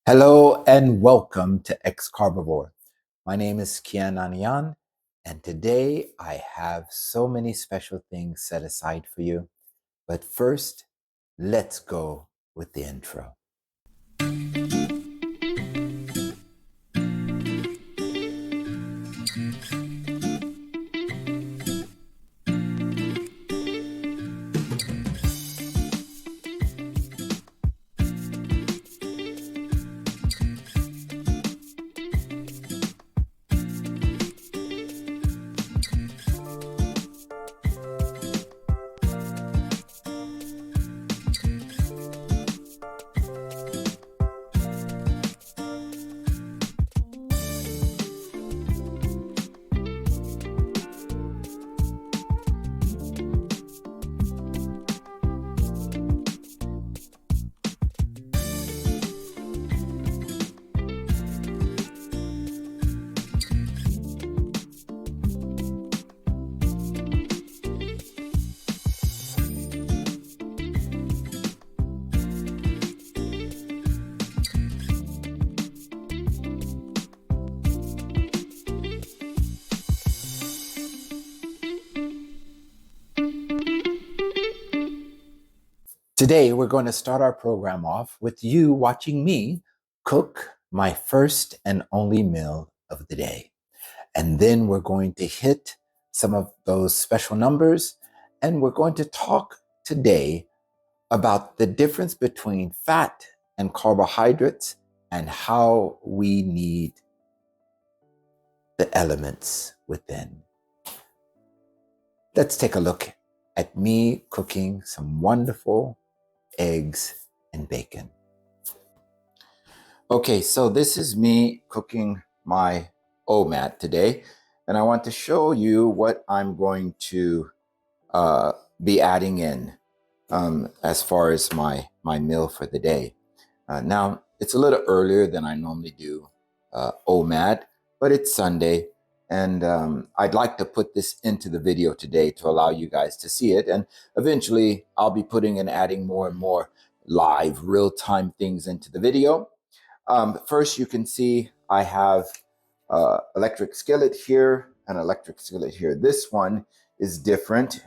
Hello and welcome to X-Carbovore. My name is Kian Anian, and today I have so many special things set aside for you. But first, let's go with the intro. Today, we're going to start our program off with you watching me cook my first and only meal of the day. And then we're going to hit some of those special numbers, and we're going to talk today about the difference between fat and carbohydrates and how we need the elements within. Let's take a look at me cooking some wonderful eggs and bacon. Okay, so this is me cooking my OMAT today, and I want to show you what I'm going to be adding in as far as my meal for the day. Now, it's a little earlier than I normally do OMAD, but it's Sunday, and I'd like to put this into the video today to allow you guys to see it, and eventually I'll be putting and adding more and more live, real-time things into the video. First, you can see I have electric skillet here, an electric skillet here. This one is different.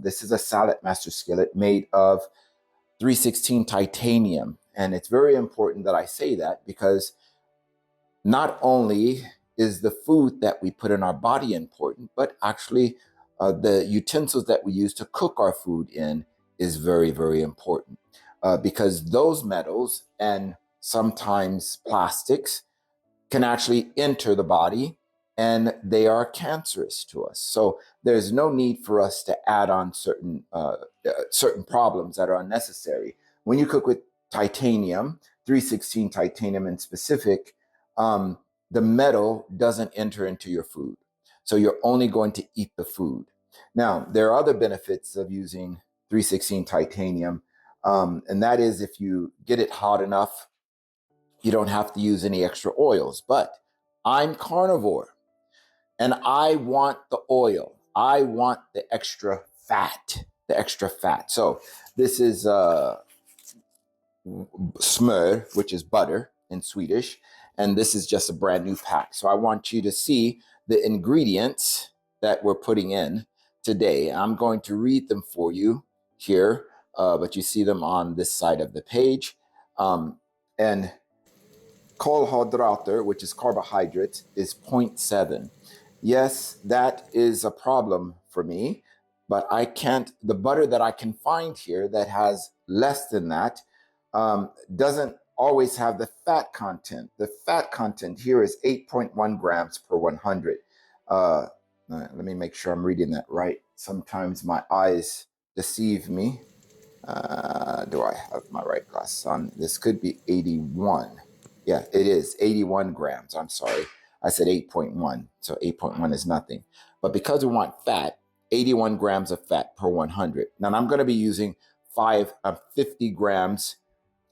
This is a Salad Master skillet made of 316 titanium. And it's very important that I say that because not only is the food that we put in our body important, but actually the utensils that we use to cook our food in is very, very important because those metals and sometimes plastics can actually enter the body and they are cancerous to us. So there's no need for us to add on certain problems that are unnecessary. When you cook with titanium, 316 titanium in specific, the metal doesn't enter into your food. So you're only going to eat the food. Now, there are other benefits of using 316 titanium, and that is if you get it hot enough, you don't have to use any extra oils. But I'm carnivore and I want the oil. I want the extra fat, So this is smör, which is butter in Swedish. And this is just a brand new pack. So I want you to see the ingredients that we're putting in today. I'm going to read them for you here, but you see them on this side of the page. And kolhydrater, which is carbohydrates, is 0.7. Yes, that is a problem for me, but I can't, the butter that I can find here that has less than that doesn't always have the fat content. The fat content here is 8.1 grams per 100. Let me make sure I'm reading that right. Sometimes my eyes deceive me. Do I have my right glasses on? This could be 81. Yeah, it is 81 grams. I'm sorry. I said 8.1. So 8.1 is nothing. But because we want fat, 81 grams of fat per 100. Now I'm going to be using 50 grams,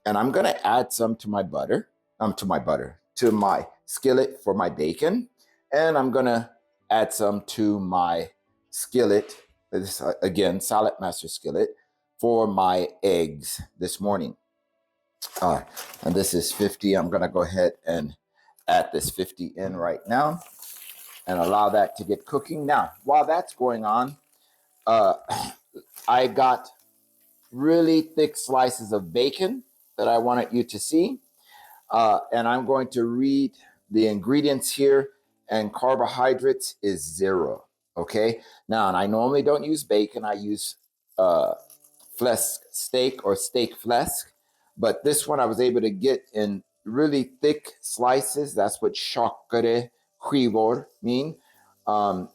and I'm going to add some to my to my skillet for my bacon. And I'm going to add some to my skillet, this again, Salad Master skillet, for my eggs this morning. And this is 50. I'm going to go ahead and add this 50 in right now and allow that to get cooking. Now, while that's going on, I got really thick slices of bacon that I wanted you to see. And I'm going to read the ingredients here, and carbohydrates is 0. Okay. Now, and I normally don't use bacon. I use flesk steak or steak flesk, but this one I was able to get in really thick slices. That's what X-Carbovore mean.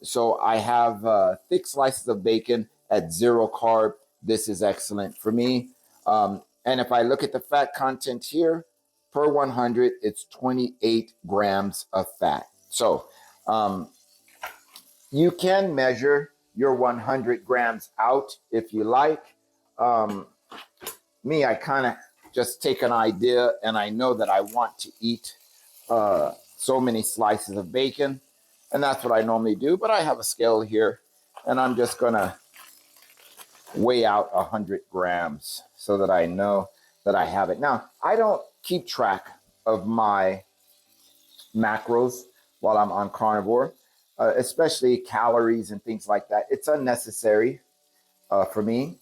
So I have thick slices of bacon at 0 carb. This is excellent for me. And if I look at the fat content here, per 100, it's 28 grams of fat. So you can measure your 100 grams out if you like. Me, I kind of just take an idea and I know that I want to eat so many slices of bacon. And that's what I normally do. But I have a scale here and I'm just going to weigh out 100 grams so that I know that I have it. Now, I don't keep track of my macros while I'm on carnivore, especially calories and things like that. It's unnecessary for me.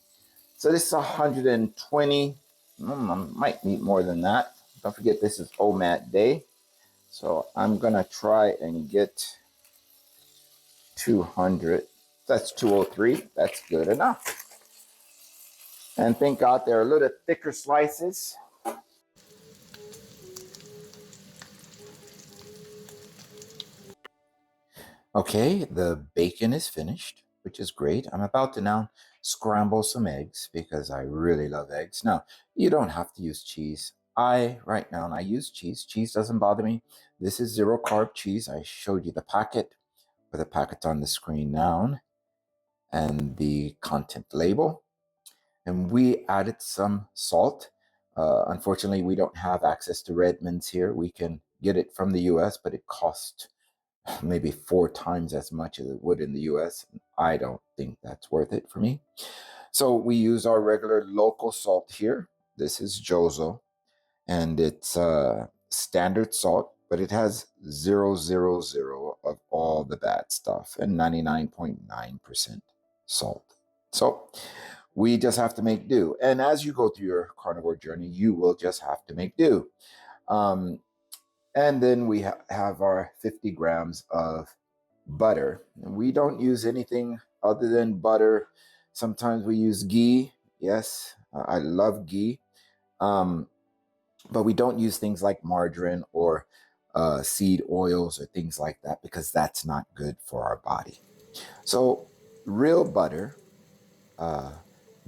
So this is 120. I might need more than that. Don't forget, this is OMAD day. So I'm going to try and get 200. That's 203. That's good enough. And thank God they're a little thicker slices. Okay, the bacon is finished, which is great. I'm about to now scramble some eggs because I really love eggs. Now, you don't have to use cheese. Right now, and I use cheese. Cheese doesn't bother me. This is 0 carb cheese. I showed you the packet, with the packet on the screen now, and the content label. And we added some salt. Unfortunately, we don't have access to Redmond's here. We can get it from the US, but it costs maybe 4 times as much as it would in the US. I don't think that's worth it for me. So we use our regular local salt here. This is Jozo, and it's standard salt, but it has 000 of all the bad stuff and 99.9% salt. So we just have to make do. And as you go through your carnivore journey, you will just have to make do. And then we have our 50 grams of butter. And we don't use anything other than butter. Sometimes we use ghee. Yes, I love ghee. But we don't use things like margarine or seed oils or things like that because that's not good for our body. So real butter,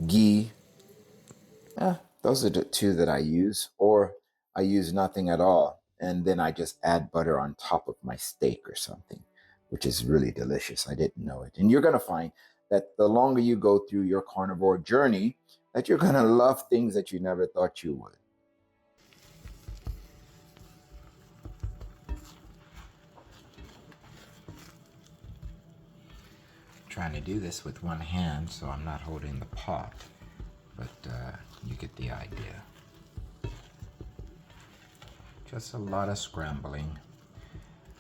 ghee, those are the 2 that I use, or I use nothing at all. And then I just add butter on top of my steak or something, which is really delicious. I didn't know it. And you're going to find that the longer you go through your carnivore journey, that you're going to love things that you never thought you would. Trying to do this with one hand, so I'm not holding the pot, but you get the idea. Just a lot of scrambling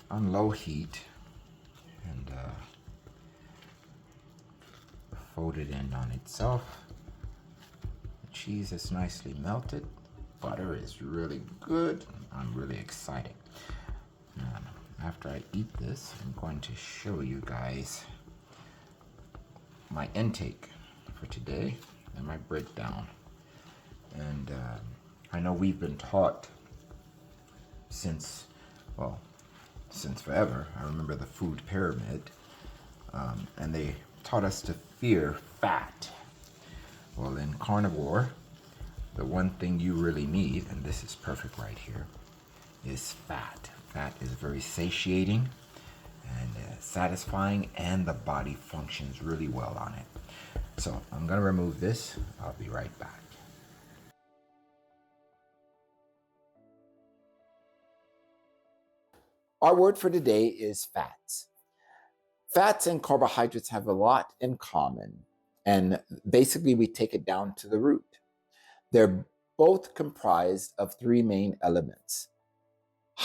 on low heat, and fold it in on itself. The cheese is nicely melted. Butter is really good. I'm really excited. After I eat this, I'm going to show you guys my intake for today and my breakdown. And I know we've been taught since forever. I remember the food pyramid, and they taught us to fear fat. Well, in carnivore, the one thing you really need, and this is perfect right here, is fat. Fat is very satiating and satisfying, and the body functions really well on it. So I'm going to remove this. I'll be right back. Our word for today is fats. Fats and carbohydrates have a lot in common, and basically we take it down to the root. They're both comprised of three main elements: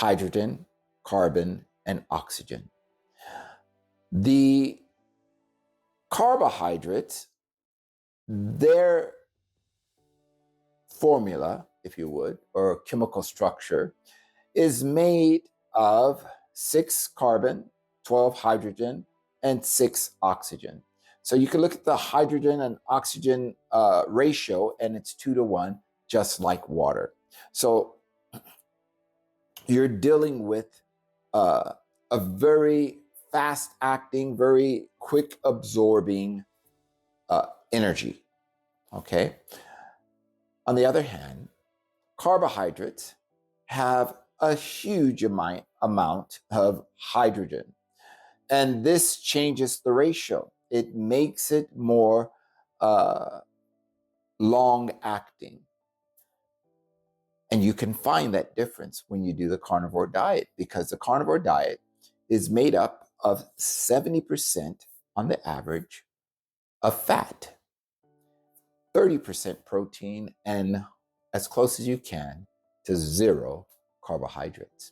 hydrogen, carbon, and oxygen. The carbohydrates, their formula, if you would, or chemical structure, is made of 6 carbon, 12 hydrogen, and 6 oxygen. So you can look at the hydrogen and oxygen ratio, and it's 2-to-1, just like water. So you're dealing with a very fast acting, very quick absorbing energy. Okay. On the other hand, carbohydrates have a huge amount of hydrogen, and this changes the ratio. It makes it more long acting. And you can find that difference when you do the carnivore diet, because the carnivore diet is made up of 70% on the average of fat, 30% protein, and as close as you can to 0 carbohydrates.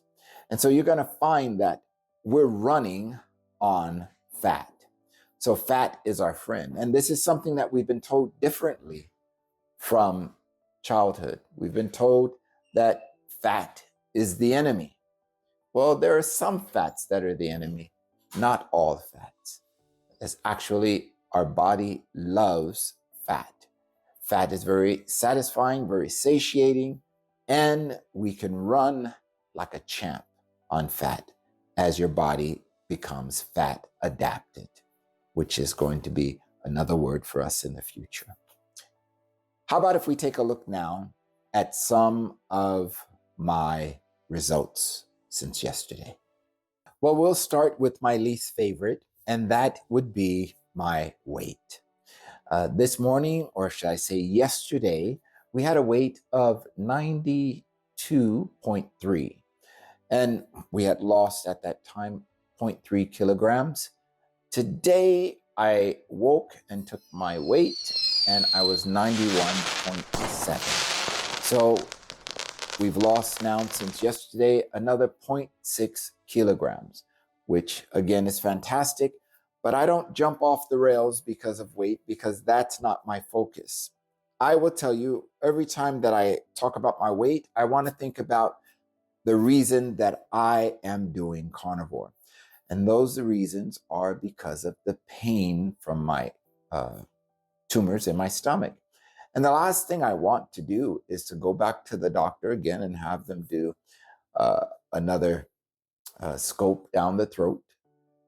And so you're going to find that we're running on fat. So fat is our friend. And this is something that we've been told differently from childhood. We've been told that fat is the enemy. Well, there are some fats that are the enemy, not all fats. It's actually, our body loves fat. Fat is very satisfying, very satiating, and we can run like a champ on fat as your body becomes fat adapted, which is going to be another word for us in the future. How about if we take a look now at some of my results since yesterday? Well, we'll start with my least favorite, and that would be my weight. This morning, or should I say yesterday, we had a weight of 92.3, and we had lost at that time 0.3 kilograms. Today, I woke and took my weight, and I was 91.7. So we've lost now since yesterday another 0.6 kilograms, which again is fantastic. But I don't jump off the rails because of weight, because that's not my focus. I will tell you, every time that I talk about my weight, I want to think about the reason that I am doing carnivore. And those reasons are because of the pain from my tumors in my stomach. And the last thing I want to do is to go back to the doctor again and have them do another scope down the throat.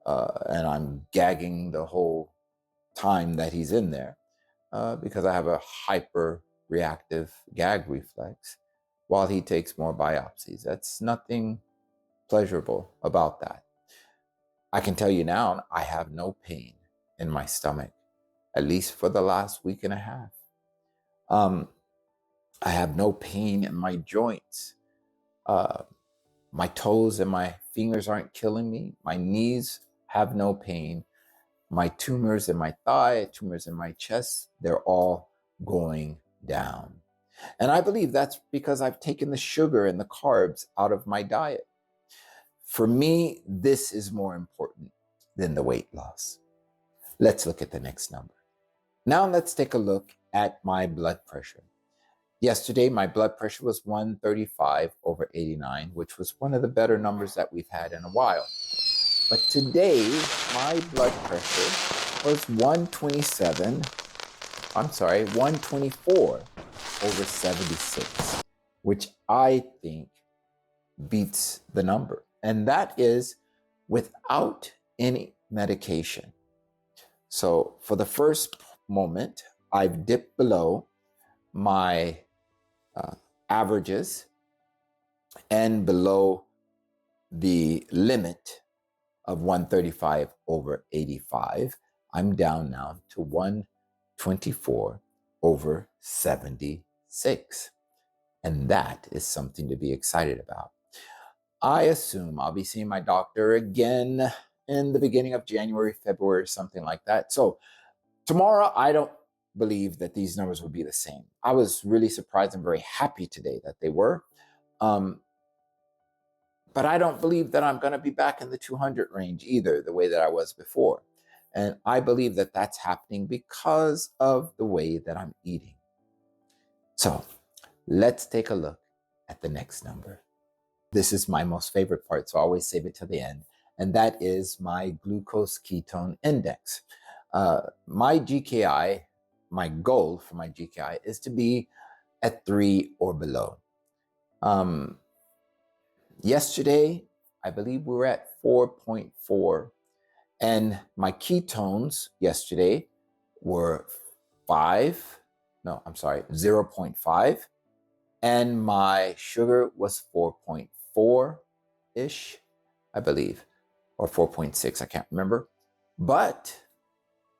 And I'm gagging the whole time that he's in there because I have a hyper reactive gag reflex while he takes more biopsies. That's nothing pleasurable about that. I can tell you now, I have no pain in my stomach, at least for the last week and a half. I have no pain in my joints. My toes and my fingers aren't killing me. My knees have no pain. My tumors in my thigh, tumors in my chest, they're all going down. And I believe that's because I've taken the sugar and the carbs out of my diet. For me, this is more important than the weight loss. Let's look at the next number. Now let's take a look at my blood pressure. Yesterday, my blood pressure was 135/89, which was one of the better numbers that we've had in a while. But today, my blood pressure was 124/76, which I think beats the number. And that is without any medication. So for the first moment, I've dipped below my averages and below the limit of 135/85. I'm down now to 124/76. And that is something to be excited about. I assume I'll be seeing my doctor again in the beginning of January, February, something like that. So tomorrow, I don't believe that these numbers would be the same. I was really surprised and very happy today that they were. But I don't believe that I'm going to be back in the 200 range either, the way that I was before. And I believe that that's happening because of the way that I'm eating. So let's take a look at the next number. This is my most favorite part, so I always save it to the end. And that is my glucose ketone index. My GKI, my goal for my GKI is to be at 3 or below. Yesterday, I believe we were at 4.4, and my ketones yesterday were 0.5, and my sugar was 4.4-ish, I believe, or 4.6, I can't remember. But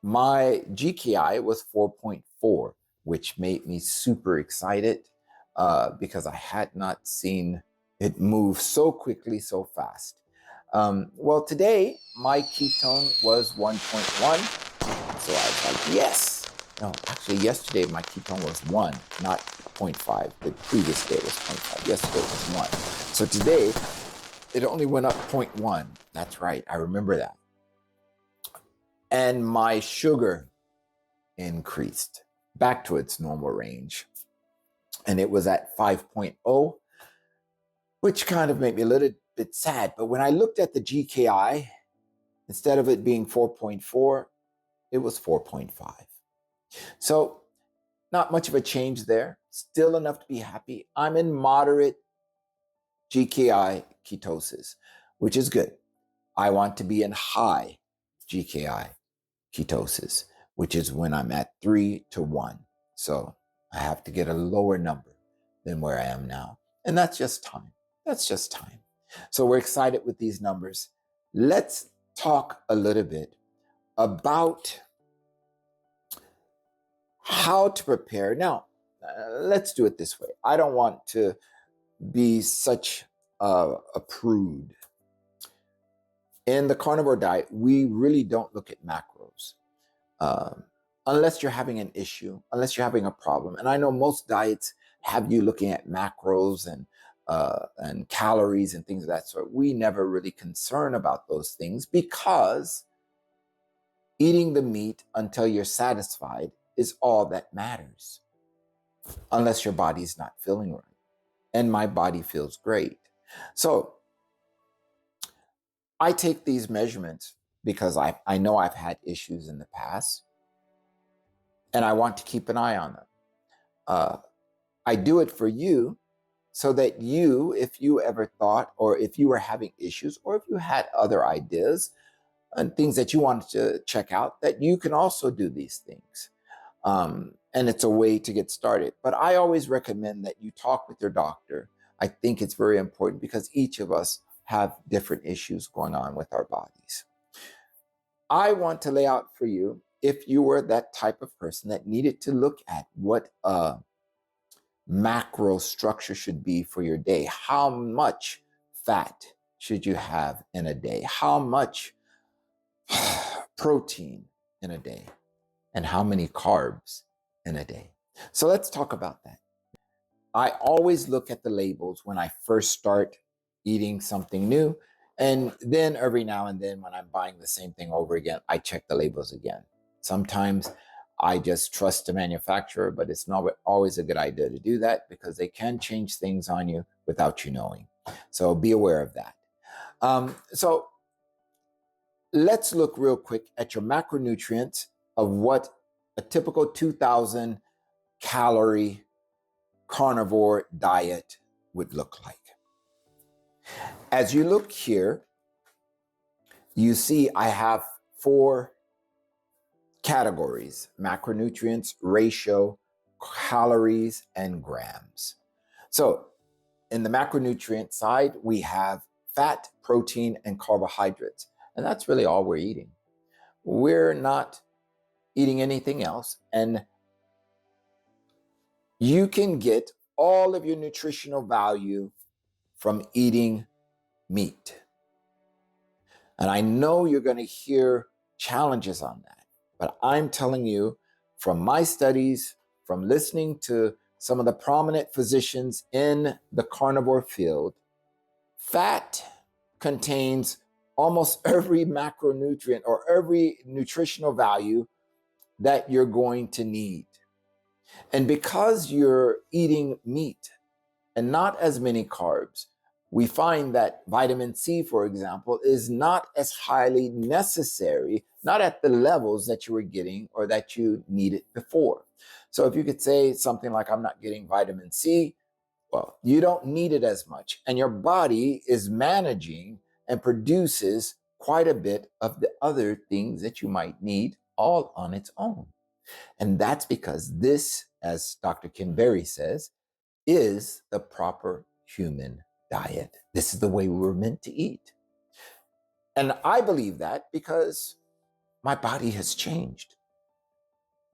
my GKI was 4.4, which made me super excited because I had not seen it move so quickly, so fast. Well, today my ketone was 1.1. So I was like, yes. No, actually yesterday my ketone was 1, not 0.5. The previous day was 0.5. Yesterday it was 1. So today it only went up 0.1. That's right. I remember that. And my sugar increased back to its normal range. And it was at 5.0. Which kind of made me a little bit sad. But when I looked at the GKI, instead of it being 4.4, it was 4.5. So not much of a change there. Still enough to be happy. I'm in moderate GKI ketosis, which is good. I want to be in high GKI ketosis, which is when I'm at 3 to 1. So I have to get a lower number than where I am now. And that's just time. That's just time. So we're excited with these numbers. Let's talk a little bit about how to prepare. Now, let's do it this way. I don't want to be such a prude. In the carnivore diet, we really don't look at macros. Unless you're having an issue, unless you're having a problem. And I know most diets have you looking at macros and calories and things of that sort. We never really concern about those things because eating the meat until you're satisfied is all that matters, unless your body's not feeling right. And my body feels great. So I take these measurements because I know I've had issues in the past and I want to keep an eye on them. I do it for you so that you, if you ever thought, or if you were having issues, or if you had other ideas and things that you wanted to check out, that you can also do these things. And it's a way to get started. But I always recommend that you talk with your doctor. I think it's very important because each of us have different issues going on with our bodies. I want to lay out for you, if you were that type of person that needed to look at what macro structure should be for your day. How much fat should you have in a day? How much protein in a day? And how many carbs in a day? So let's talk about that. I always look at the labels when I first start eating something new. And then every now and then when I'm buying the same thing over again, I check the labels again. Sometimes I just trust the manufacturer, but it's not always a good idea to do that because they can change things on you without you knowing. So be aware of that. So let's look real quick at your macronutrients of what a typical 2,000 calorie carnivore diet would look like. As you look here, you see I have 4 categories: macronutrients, ratio, calories, and grams. So in the macronutrient side, we have fat, protein, and carbohydrates. And that's really all we're eating. We're not eating anything else. And you can get all of your nutritional value from eating meat. And I know you're going to hear challenges on that, but I'm telling you from my studies, from listening to some of the prominent physicians in the carnivore field, fat contains almost every macronutrient or every nutritional value that you're going to need. And because you're eating meat and not as many carbs, we find that vitamin C, for example, is not as highly necessary, not at the levels that you were getting or that you needed before. So if you could say something like, I'm not getting vitamin C, well, you don't need it as much. And your body is managing and produces quite a bit of the other things that you might need all on its own. And that's because this, as Dr. Kim Berry says, is the proper human diet. This is the way we were meant to eat. And I believe that because my body has changed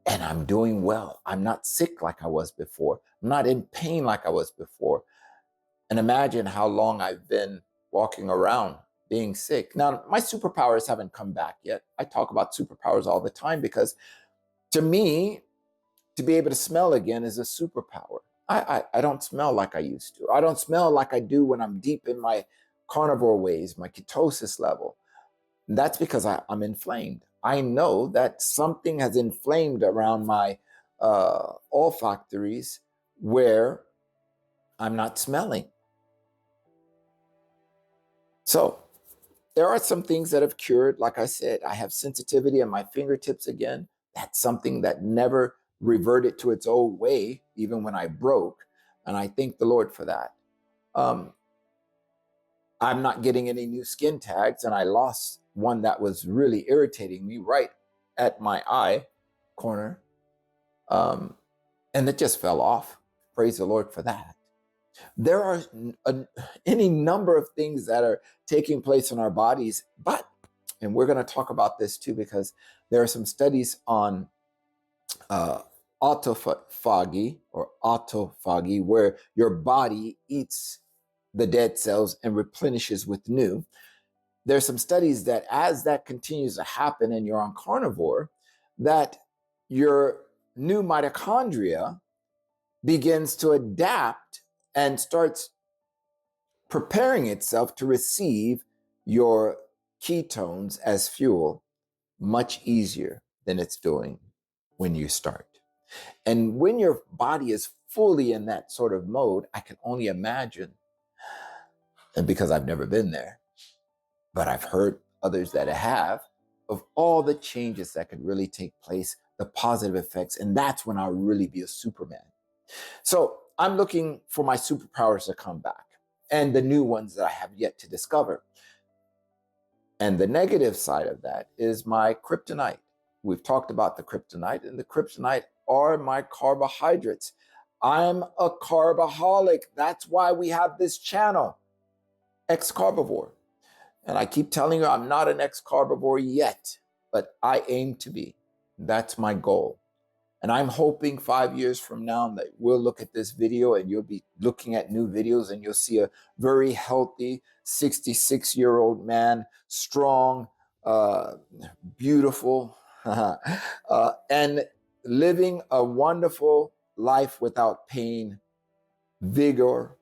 and I'm doing well. I'm not sick like I was before. I'm not in pain like I was before. And imagine how long I've been walking around being sick. Now, my superpowers haven't come back yet. I talk about superpowers all the time because to me, to be able to smell again is a superpower. I don't smell like I used to. I don't smell like I do when I'm deep in my carnivore ways, my ketosis level. And that's because I'm inflamed. I know that something has inflamed around my olfactories where I'm not smelling. So there are some things that have cured. Like I said, I have sensitivity in my fingertips again. That's something that never reverted to its old way, even when I broke. And I thank the Lord for that. I'm not getting any new skin tags, and I lost one that was really irritating me right at my eye corner. And it just fell off. Praise the Lord for that. There are any number of things that are taking place in our bodies, and we're going to talk about this too, because there are some studies on autophagy, where your body eats the dead cells and replenishes with new. There's some studies that as that continues to happen and you're on carnivore, that your new mitochondria begins to adapt and starts preparing itself to receive your ketones as fuel much easier than it's doing when you start. And when your body is fully in that sort of mode, I can only imagine, and because I've never been there, but I've heard others that have, of all the changes that could really take place, the positive effects, and that's when I'll really be a Superman. So I'm looking for my superpowers to come back and the new ones that I have yet to discover. And the negative side of that is my kryptonite. We've talked about the kryptonite, and the kryptonite are my carbohydrates. I'm a carbaholic. That's why we have this channel, X-Carbovore. And I keep telling you, I'm not an X-Carbovore yet, but I aim to be. That's my goal. And I'm hoping 5 years from now that we'll look at this video and you'll be looking at new videos and you'll see a very healthy 66-year-old man, strong, beautiful, and living a wonderful life without pain, vigor,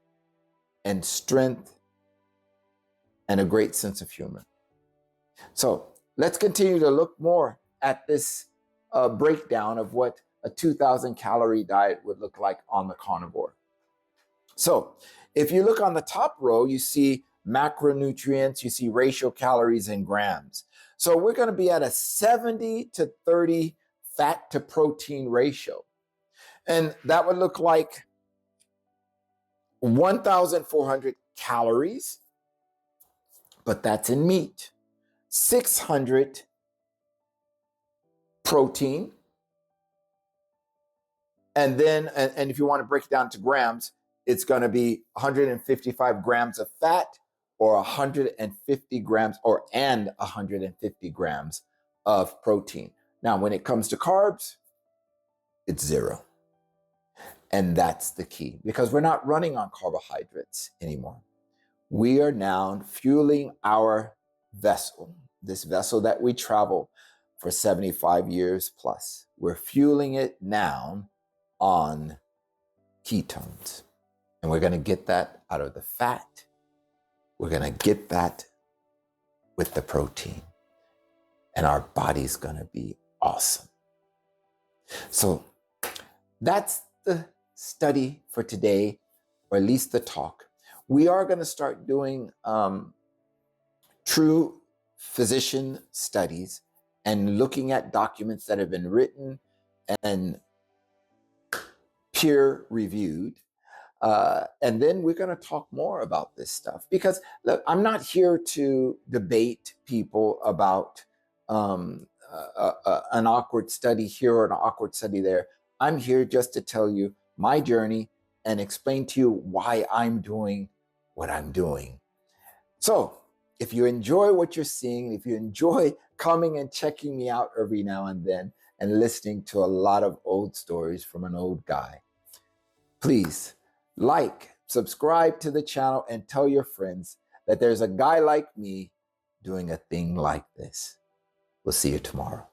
and strength, and a great sense of humor. So let's continue to look more at this breakdown of what a 2,000 calorie diet would look like on the carnivore. So if you look on the top row, you see macronutrients, you see ratio calories in grams. So we're going to be at a 70 to 30 fat to protein ratio. And that would look like 1,400 calories, but that's in meat. 600 protein. And then, and if you want to break it down to grams, it's going to be 155 grams of fat or 150 grams and 150 grams of protein. Now, when it comes to carbs, it's 0. And that's the key, because we're not running on carbohydrates anymore. We are now fueling our vessel, this vessel that we travel for 75 years plus. We're fueling it now on ketones. And we're going to get that out of the fat. We're going to get that with the protein. And our body's going to be awesome. So that's the study for today, or at least the talk. We are going to start doing true physician studies and looking at documents that have been written and peer reviewed. And then we're going to talk more about this stuff, because look, I'm not here to debate people about an awkward study here or an awkward study there. I'm here just to tell you my journey and explain to you why I'm doing what I'm doing. So if you enjoy what you're seeing, if you enjoy coming and checking me out every now and then and listening to a lot of old stories from an old guy, please like, subscribe to the channel, and tell your friends that there's a guy like me doing a thing like this. We'll see you tomorrow.